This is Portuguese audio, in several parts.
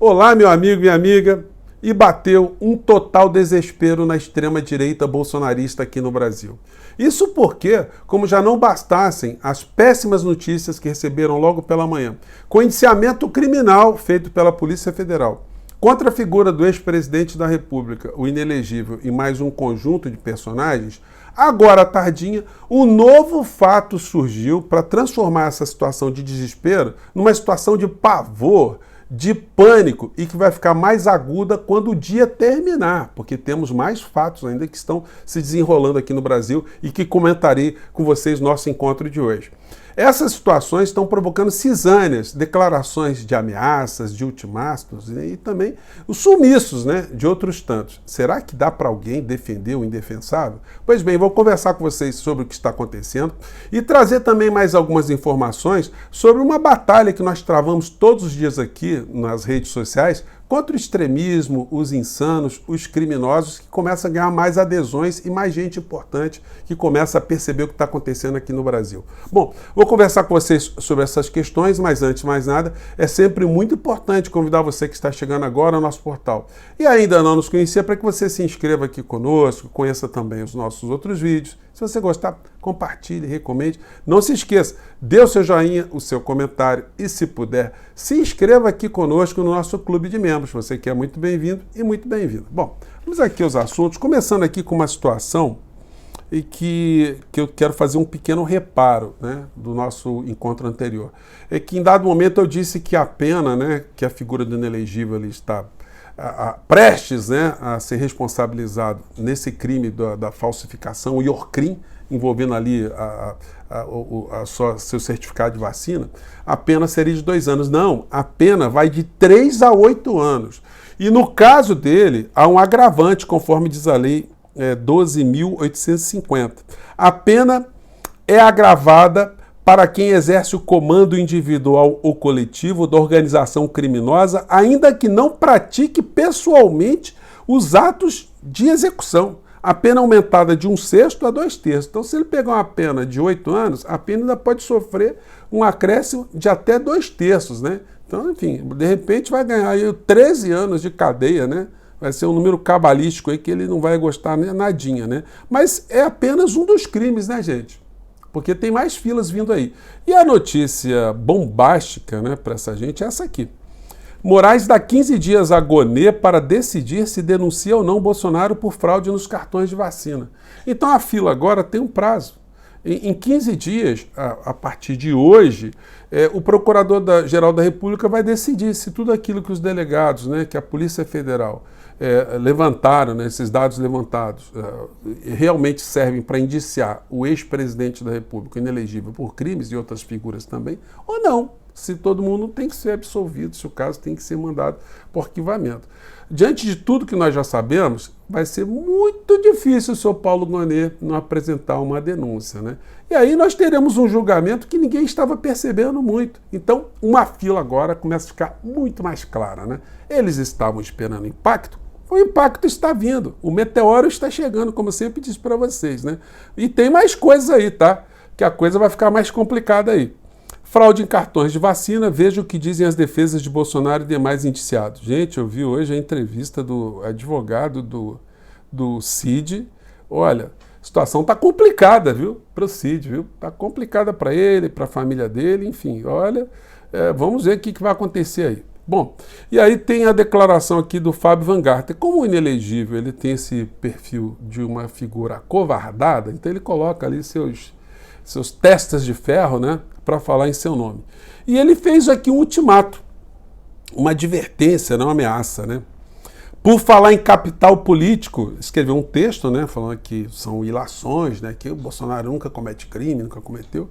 Olá, meu amigo, minha amiga. E bateu um total desespero na extrema-direita bolsonarista aqui no Brasil. Isso porque, como já não bastassem as péssimas notícias que receberam logo pela manhã, com indiciamento criminal feito pela Polícia Federal contra a figura do ex-presidente da República, o inelegível, e mais um conjunto de personagens, agora à tardinha, um novo fato surgiu para transformar essa situação de desespero numa situação de pavor, de pânico, e que vai ficar mais aguda quando o dia terminar, porque temos mais fatos ainda que estão se desenrolando aqui no Brasil e que comentarei com vocês no nosso encontro de hoje. Essas situações estão provocando cisâneas, declarações de ameaças, de ultimatos e também os sumiços, de outros tantos. Será que dá para alguém defender o indefensável? Pois bem, vou conversar com vocês sobre o que está acontecendo e trazer também mais algumas informações sobre uma batalha que nós travamos todos os dias aqui nas redes sociais contra o extremismo, os insanos, os criminosos, que começam a ganhar mais adesões e mais gente importante que começa a perceber o que está acontecendo aqui no Brasil. Bom, vou conversar com vocês sobre essas questões, mas antes de mais nada, é sempre muito importante convidar você que está chegando agora ao nosso portal e ainda não nos conhecia, para que você se inscreva aqui conosco, conheça também os nossos outros vídeos. Se você gostar, compartilhe, recomende. Não se esqueça, dê o seu joinha, o seu comentário e, se puder, se inscreva aqui conosco no nosso clube de membros. Você que é muito bem-vindo e muito bem-vinda. Bom, vamos aqui aos assuntos, começando aqui com uma situação e que eu quero fazer um pequeno reparo do nosso encontro anterior. É que em dado momento eu disse que a pena, que a figura do inelegível ali está prestes a ser responsabilizado nesse crime da falsificação, o Iorcrim, envolvendo ali seu certificado de vacina, a pena seria de 2 anos. Não, a pena vai de 3 a 8 anos. E no caso dele, há um agravante, conforme diz a lei 12.850. A pena é agravada para quem exerce o comando individual ou coletivo da organização criminosa, ainda que não pratique pessoalmente os atos de execução. A pena aumentada de 1/6 a 2/3. Então, se ele pegar uma pena de 8 anos, a pena ainda pode sofrer um acréscimo de até 2/3, Então, enfim, de repente vai ganhar aí 13 anos de cadeia, Vai ser um número cabalístico aí que ele não vai gostar nadinha, Mas é apenas um dos crimes, gente? Porque tem mais filas vindo aí. E a notícia bombástica para essa gente é essa aqui. Moraes dá 15 dias a Gonê para decidir se denuncia ou não Bolsonaro por fraude nos cartões de vacina. Então a fila agora tem um prazo. Em 15 dias, a partir de hoje, o Procurador-Geral da República vai decidir se tudo aquilo que os delegados, que a Polícia Federal levantaram, esses dados levantados, realmente servem para indiciar o ex-presidente da República, inelegível, por crimes e outras figuras também, ou não. Se todo mundo tem que ser absolvido, se o caso tem que ser mandado por arquivamento. Diante de tudo que nós já sabemos, vai ser muito difícil o senhor Paulo Gonê não apresentar uma denúncia, E aí nós teremos um julgamento que ninguém estava percebendo muito. Então, uma fila agora começa a ficar muito mais clara, Eles estavam esperando impacto, o impacto está vindo, o meteoro está chegando, como eu sempre disse para vocês, E tem mais coisas aí, tá? Que a coisa vai ficar mais complicada aí. Fraude em cartões de vacina, veja o que dizem as defesas de Bolsonaro e demais indiciados. Gente, eu vi hoje a entrevista do advogado do Cid. Olha, a situação está complicada, para o Cid, Está complicada para ele, para a família dele, enfim, olha, vamos ver o que vai acontecer aí. Bom, e aí tem a declaração aqui do Fábio Van Garten. Como o inelegível ele tem esse perfil de uma figura acovardada, então ele coloca ali seus testas de ferro, para falar em seu nome. E ele fez aqui um ultimato, uma advertência, não uma ameaça, Por falar em capital político, escreveu um texto, falando que são ilações, que o Bolsonaro nunca comete crime, nunca cometeu.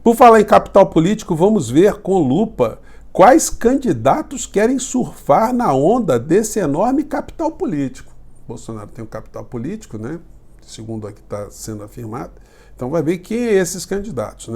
Por falar em capital político, vamos ver com lupa quais candidatos querem surfar na onda desse enorme capital político. Bolsonaro tem um capital político, segundo aqui está sendo afirmado. Então vai ver quem é esses candidatos,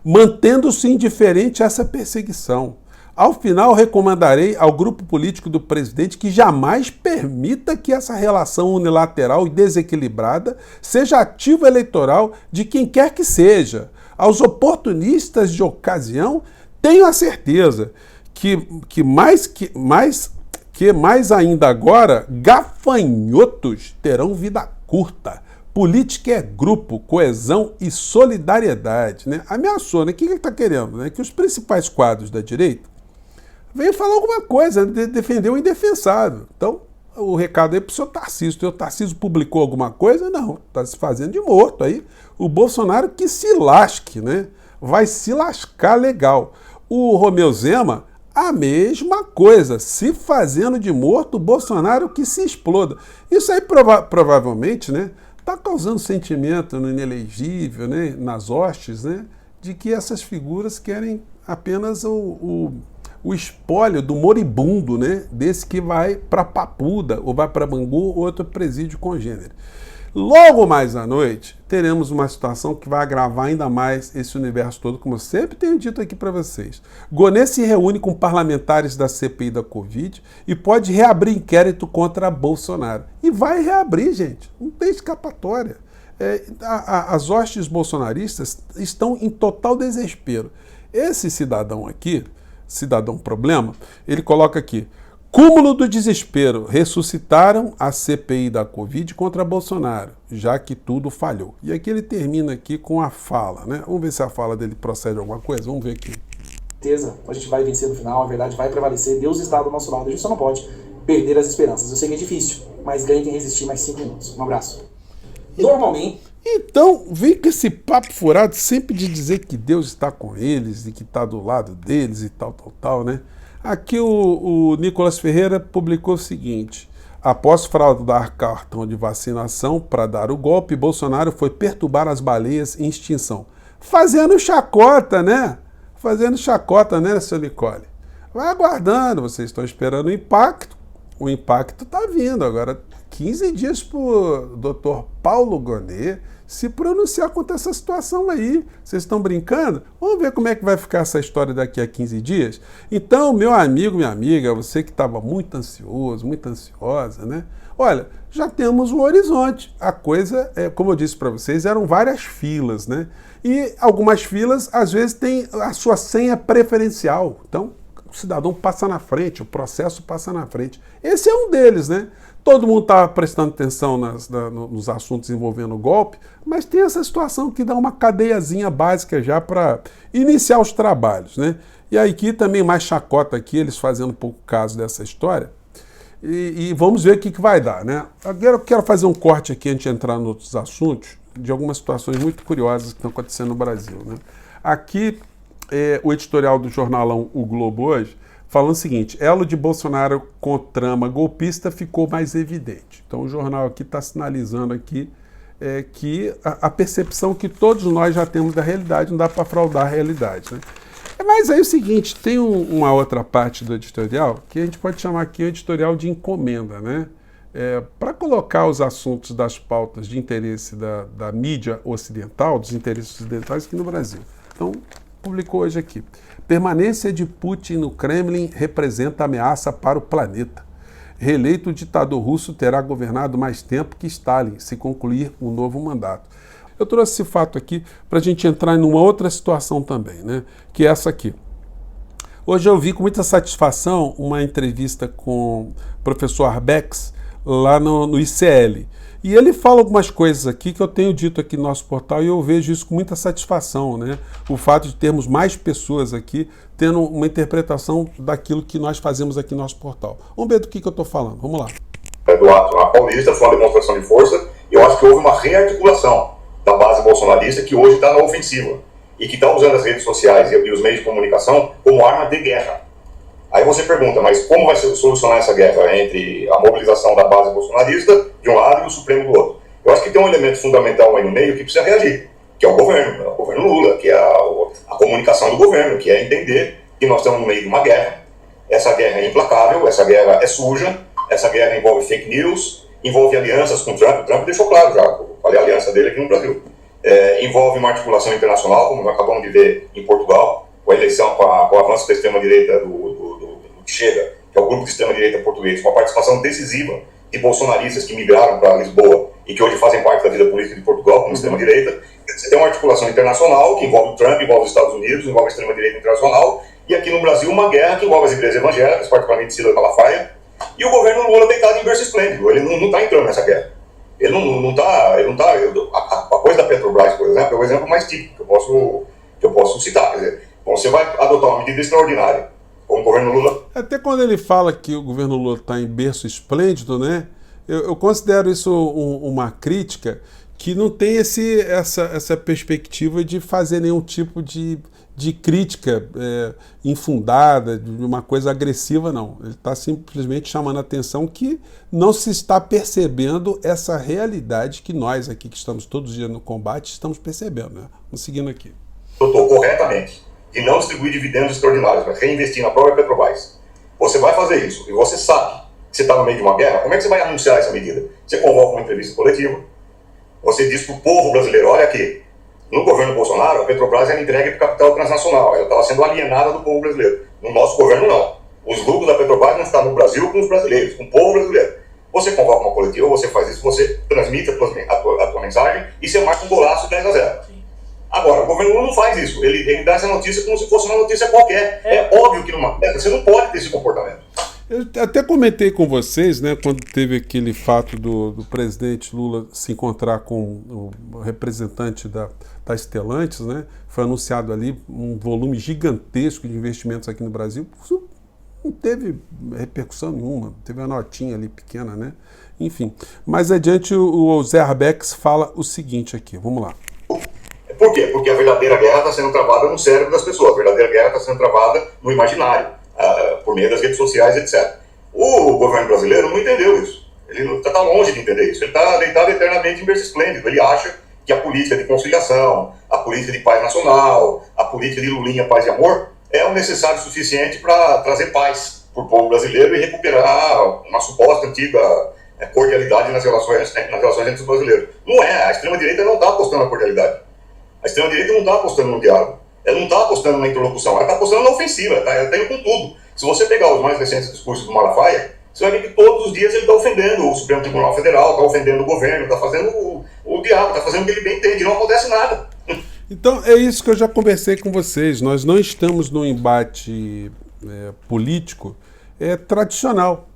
Mantendo-se indiferente a essa perseguição. Ao final, recomendarei ao grupo político do presidente que jamais permita que essa relação unilateral e desequilibrada seja ativo eleitoral de quem quer que seja. Aos oportunistas de ocasião, tenho a certeza que mais que mais ainda agora, gafanhotos terão vida curta. Política é grupo, coesão e solidariedade, né? Ameaçou, né? O que ele está querendo? Né? Que os principais quadros da direita venham falar alguma coisa, defender o indefensável. Então, o recado aí para o seu Tarcísio. O Tarcísio publicou alguma coisa? Não, está se fazendo de morto aí. O Bolsonaro que se lasque, né? Vai se lascar legal. O Romeu Zema, a mesma coisa, se fazendo de morto, o Bolsonaro que se exploda. Isso aí provavelmente, né, está causando sentimento no inelegível, né, nas hostes, né, de que essas figuras querem apenas o espólio do moribundo, né, desse que vai para Papuda, ou vai para Bangu, ou outro presídio congênere. Logo mais à noite, teremos uma situação que vai agravar ainda mais esse universo todo, como eu sempre tenho dito aqui para vocês. Gonê se reúne com parlamentares da CPI da Covid e pode reabrir inquérito contra Bolsonaro. E vai reabrir, gente. Não tem escapatória. As hostes bolsonaristas estão em total desespero. Esse cidadão aqui, cidadão problema, ele coloca aqui: cúmulo do desespero, ressuscitaram a CPI da Covid contra Bolsonaro, já que tudo falhou. E aqui ele termina aqui com a fala, né? Vamos ver se a fala dele procede alguma coisa, vamos ver aqui. Certeza, a gente vai vencer no final, a verdade vai prevalecer, Deus está do nosso lado, a gente só não pode perder as esperanças. Eu sei que é difícil, mas ganhe quem resistir mais 5 minutos. Um abraço. Normalmente... Então, vem com esse papo furado sempre de dizer que Deus está com eles e que está do lado deles e tal, né? Aqui o Nicolas Ferreira publicou o seguinte: após fraudar cartão de vacinação para dar o golpe, Bolsonaro foi perturbar as baleias em extinção. Fazendo chacota, né? Fazendo chacota, né, seu Nicole? Vai aguardando, vocês estão esperando o impacto está vindo. Agora, 15 dias para o doutor Paulo Gonet se pronunciar contra essa situação aí. Vocês estão brincando? Vamos ver como é que vai ficar essa história daqui a 15 dias? Então, meu amigo, minha amiga, você que estava muito ansioso, muito ansiosa, né? Olha, já temos um horizonte. A coisa, como eu disse para vocês, eram várias filas, né? E algumas filas, às vezes, têm a sua senha preferencial. Então, o cidadão passa na frente, o processo passa na frente. Esse é um deles, né? Todo mundo está prestando atenção nos assuntos envolvendo o golpe, mas tem essa situação que dá uma cadeiazinha básica já para iniciar os trabalhos, né? E aí aqui também mais chacota aqui, eles fazendo pouco caso dessa história. E vamos ver o que vai dar, né? Agora eu quero fazer um corte aqui antes de entrar nos outros assuntos, de algumas situações muito curiosas que estão acontecendo no Brasil, né? Aqui o editorial do jornalão O Globo hoje, falando o seguinte: elo de Bolsonaro com trama golpista ficou mais evidente. Então o jornal aqui está sinalizando aqui que a percepção que todos nós já temos da realidade, não dá para fraudar a realidade, né? Mas aí é o seguinte, tem uma outra parte do editorial que a gente pode chamar aqui o editorial de encomenda, né? Para colocar os assuntos das pautas de interesse da mídia ocidental, dos interesses ocidentais aqui no Brasil. Então, publicou hoje aqui: permanência de Putin no Kremlin representa ameaça para o planeta. Reeleito, o ditador russo terá governado mais tempo que Stalin, se concluir um novo mandato. Eu trouxe esse fato aqui para a gente entrar em uma outra situação também, né? Que é essa aqui. Hoje eu vi com muita satisfação uma entrevista com o professor Arbex lá no ICL. E ele fala algumas coisas aqui que eu tenho dito aqui no nosso portal e eu vejo isso com muita satisfação, né? O fato de termos mais pessoas aqui tendo uma interpretação daquilo que nós fazemos aqui no nosso portal. Vamos ver do que eu estou falando. Vamos lá. Do ato na Paulista foi uma demonstração de força e eu acho que houve uma rearticulação da base bolsonarista que hoje está na ofensiva e que está usando as redes sociais e os meios de comunicação como arma de guerra. Aí você pergunta, mas como vai se solucionar essa guerra entre a mobilização da base bolsonarista de um lado e o Supremo do outro? Eu acho que tem um elemento fundamental aí no meio que precisa reagir, que é o governo Lula, que é a comunicação do governo, que é entender que nós estamos no meio de uma guerra. Essa guerra é implacável, essa guerra é suja, essa guerra envolve fake news, envolve alianças com o Trump. O Trump deixou claro já, eu falei a aliança dele aqui no Brasil. Envolve uma articulação internacional, como nós acabamos de ver em Portugal, com a eleição, com o avanço da extrema-direita do Chega, que é o grupo de extrema-direita português, com a participação decisiva de bolsonaristas que migraram para Lisboa e que hoje fazem parte da vida política de Portugal como extrema-direita. Você tem uma articulação internacional que envolve o Trump, envolve os Estados Unidos, envolve a extrema-direita internacional, e aqui no Brasil uma guerra que envolve as igrejas evangélicas, particularmente Silas Malafaia, E o governo Lula deitado em berço esplêndido, ele não está entrando nessa guerra. Ele não tá. A coisa da Petrobras, por exemplo, é o exemplo mais típico que eu posso citar. Quer dizer, você vai adotar uma medida extraordinária, como o governo Lula. Até quando ele fala que o governo Lula está em berço esplêndido, né? Eu considero isso uma crítica que não tem essa perspectiva de fazer nenhum tipo de crítica infundada, de uma coisa agressiva, não. Ele está simplesmente chamando a atenção que não se está percebendo essa realidade que nós aqui, que estamos todos os dias no combate, estamos percebendo, né? Vamos seguindo aqui. Doutor, corretamente, e não distribuir dividendos extraordinários para reinvestir na própria Petrobras. Você vai fazer isso, e você sabe que você está no meio de uma guerra, como é que você vai anunciar essa medida? Você convoca uma entrevista coletiva, você diz para o povo brasileiro, olha aqui, no governo Bolsonaro, a Petrobras era entregue para o capital transnacional, ela estava sendo alienada do povo brasileiro. No nosso governo, não. Os lucros da Petrobras não estão no Brasil com os brasileiros, com o povo brasileiro. Você convoca uma coletiva, você faz isso, você transmite a tua mensagem e você marca um golaço 10-0. Agora, o governo não faz isso. Ele dá essa notícia como se fosse uma notícia qualquer. É óbvio que numa guerra você não pode ter esse comportamento. Eu até comentei com vocês, né, quando teve aquele fato do presidente Lula se encontrar com o representante da Stellantis, né, foi anunciado ali um volume gigantesco de investimentos aqui no Brasil. Isso não teve repercussão nenhuma, teve uma notinha ali pequena, né? Enfim, mais adiante o Zé Arbex fala o seguinte aqui, vamos lá. Por quê? Porque a verdadeira guerra está sendo travada no cérebro das pessoas, a verdadeira guerra está sendo travada no imaginário, por meio das redes sociais, etc. O governo brasileiro não entendeu isso. Ele está longe de entender isso. Ele está deitado eternamente em berço esplêndido. Ele acha que a política de conciliação, a política de paz nacional, a política de Lulinha, paz e amor, é o necessário suficiente para trazer paz para o povo brasileiro e recuperar uma suposta antiga cordialidade nas relações entre os brasileiros. Não é. A extrema-direita não está apostando na cordialidade. A extrema-direita não está apostando no diálogo. Ela não está apostando na interlocução. Ela está apostando na ofensiva. Ela está indo com tudo. Se você pegar os mais recentes discursos do Malafaia, você vai ver que todos os dias ele está ofendendo o Supremo Tribunal Federal, está ofendendo o governo, está fazendo o diabo, está fazendo o que ele bem entende. Não acontece nada. Então, é isso que eu já conversei com vocês. Nós não estamos num embate político tradicional.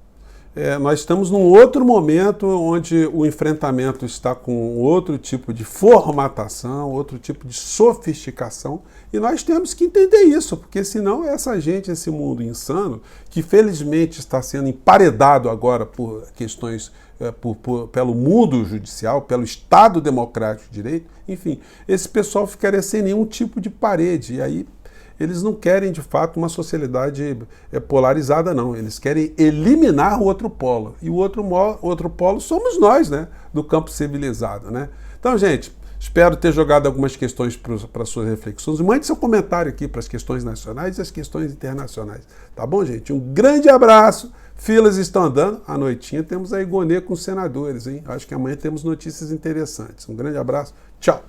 Nós estamos num outro momento onde o enfrentamento está com outro tipo de formatação, outro tipo de sofisticação, e nós temos que entender isso, porque senão essa gente, esse mundo insano, que felizmente está sendo emparedado agora por questões, pelo mundo judicial, pelo Estado Democrático de Direito, enfim, esse pessoal ficaria sem nenhum tipo de parede, e aí eles não querem, de fato, uma sociedade polarizada, não. Eles querem eliminar o outro polo. E o outro polo somos nós, né? Do campo civilizado, né? Então, gente, espero ter jogado algumas questões para suas reflexões. Mande seu comentário aqui para as questões nacionais e as questões internacionais. Tá bom, gente? Um grande abraço. Filas estão andando. À noitinha temos a Igonê com os senadores, hein? Acho que amanhã temos notícias interessantes. Um grande abraço. Tchau.